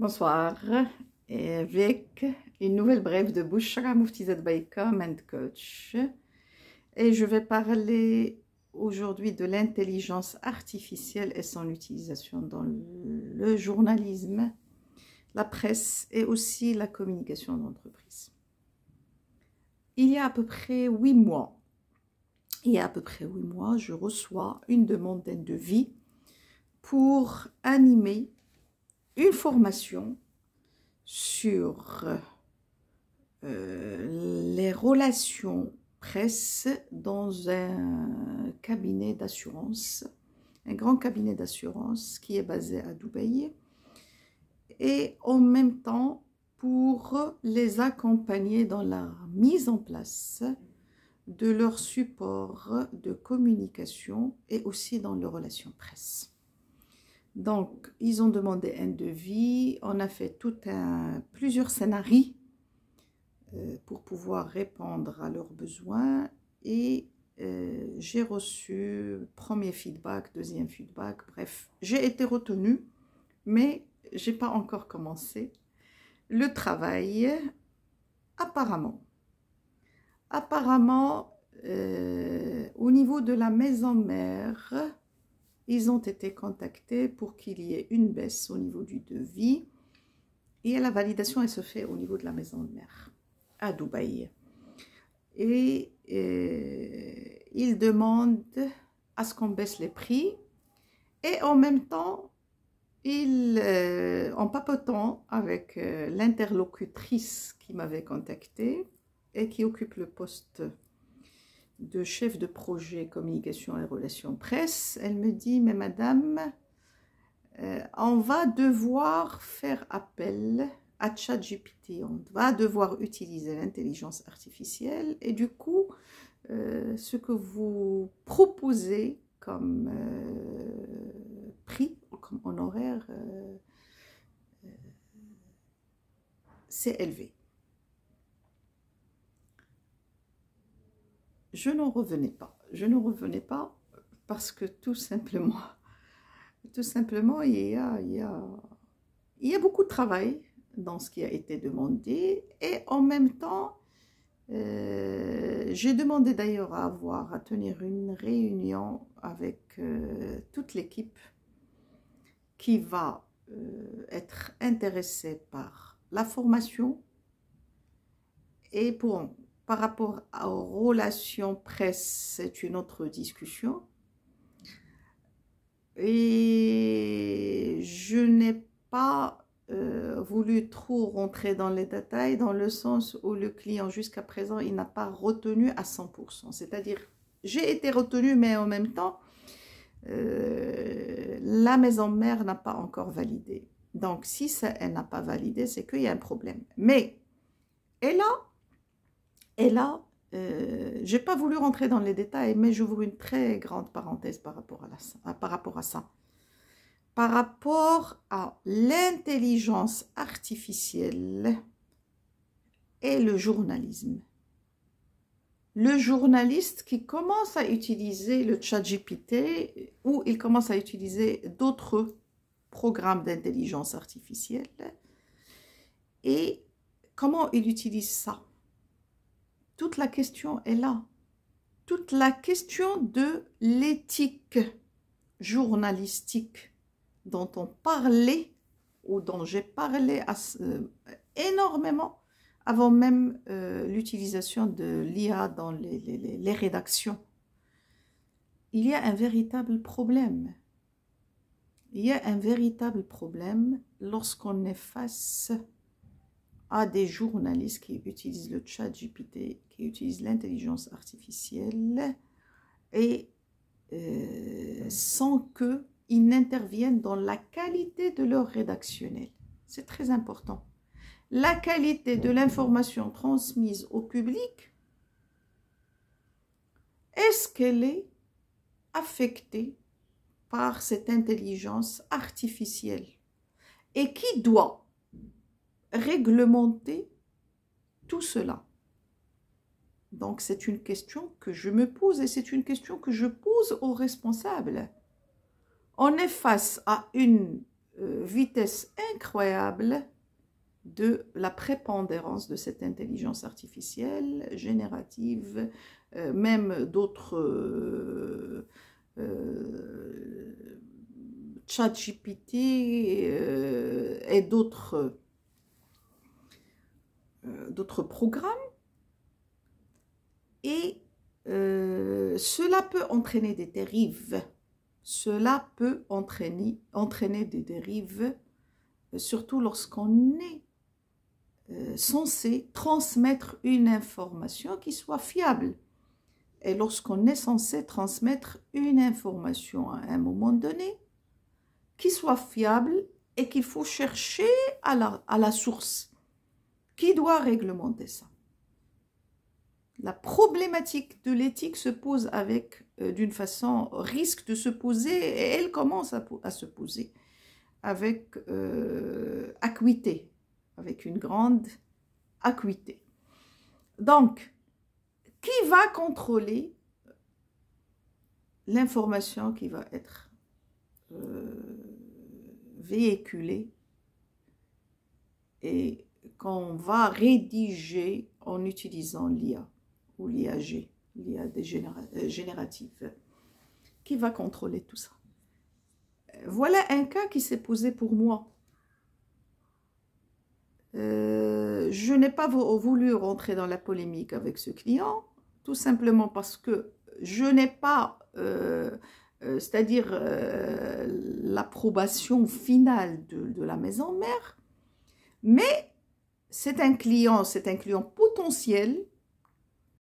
Bonsoir, et avec une nouvelle brève de Bouchra Moufti Baïka, Mind Coach. Et je vais parler aujourd'hui de l'intelligence artificielle et son utilisation dans le journalisme, la presse et aussi la communication d'entreprise. Il y a à peu près 8 mois, je reçois une demande de devis pour animer une formation sur les relations presse dans un cabinet d'assurance, un grand cabinet d'assurance qui est basé à Dubaï, et en même temps pour les accompagner dans la mise en place de leur support de communication et aussi dans leurs relations presse. Donc, ils ont demandé un devis, on a fait plusieurs scénarios pour pouvoir répondre à leurs besoins et j'ai reçu premier feedback, deuxième feedback, bref, j'ai été retenue, mais je n'ai pas encore commencé le travail. Apparemment, au niveau de la maison mère, ils ont été contactés pour qu'il y ait une baisse au niveau du devis et la validation, elle se fait au niveau de la maison mère à Dubaï. Et ils demandent à ce qu'on baisse les prix et en même temps, en papotant avec l'interlocutrice qui m'avait contactée et qui occupe le poste de chef de projet communication et relations presse, elle me dit: mais madame, on va devoir faire appel à ChatGPT, on va devoir utiliser l'intelligence artificielle et du coup, ce que vous proposez comme prix, comme honoraire, c'est élevé. Je n'en revenais pas parce que tout simplement, il y a beaucoup de travail dans ce qui a été demandé et en même temps, j'ai demandé d'ailleurs à tenir une réunion avec toute l'équipe qui va être intéressée par la formation et par rapport aux relations presse, c'est une autre discussion. Et je n'ai pas voulu trop rentrer dans les détails, dans le sens où le client, jusqu'à présent, il n'a pas retenu à 100%. C'est-à-dire, j'ai été retenue, mais en même temps, la maison mère n'a pas encore validé. Donc, si elle n'a pas validé, c'est qu'il y a un problème. Mais, et là, je n'ai pas voulu rentrer dans les détails, mais j'ouvre une très grande parenthèse par rapport à ça. Par rapport à l'intelligence artificielle et le journalisme. Le journaliste qui commence à utiliser le ChatGPT ou il commence à utiliser d'autres programmes d'intelligence artificielle et comment il utilise ça? Toute la question est là. Toute la question de l'éthique journalistique dont on parlait ou dont j'ai parlé énormément avant même l'utilisation de l'IA dans les rédactions. Il y a un véritable problème. Il y a un véritable problème lorsqu'on est face à des journalistes qui utilisent le ChatGPT, qui utilisent l'intelligence artificielle et sans qu'ils n'interviennent dans la qualité de leur rédactionnel. C'est très important. La qualité de l'information transmise au public, est-ce qu'elle est affectée par cette intelligence artificielle? Et qui doit réglementer tout cela? Donc, c'est une question que je me pose et c'est une question que je pose aux responsables. On est face à une vitesse incroyable de la prépondérance de cette intelligence artificielle générative, même d'autres ChatGPT et d'autres programmes. Et cela peut entraîner des dérives. Cela peut entraîner des dérives, surtout lorsqu'on est censé transmettre une information qui soit fiable. Et lorsqu'on est censé transmettre une information à un moment donné, qui soit fiable et qu'il faut chercher à la source. Qui doit réglementer ça? La problématique de l'éthique se pose avec, d'une façon, risque de se poser, et elle commence à se poser avec acuité, avec une grande acuité. Donc, qui va contrôler l'information qui va être véhiculée et qu'on va rédiger en utilisant l'IA ou l'IAG, l'IA générative? Qui va contrôler tout ça? Voilà un cas qui s'est posé pour moi. Je n'ai pas voulu rentrer dans la polémique avec ce client, tout simplement parce que je n'ai pas, c'est-à-dire l'approbation finale de la maison mère, mais c'est un client potentiel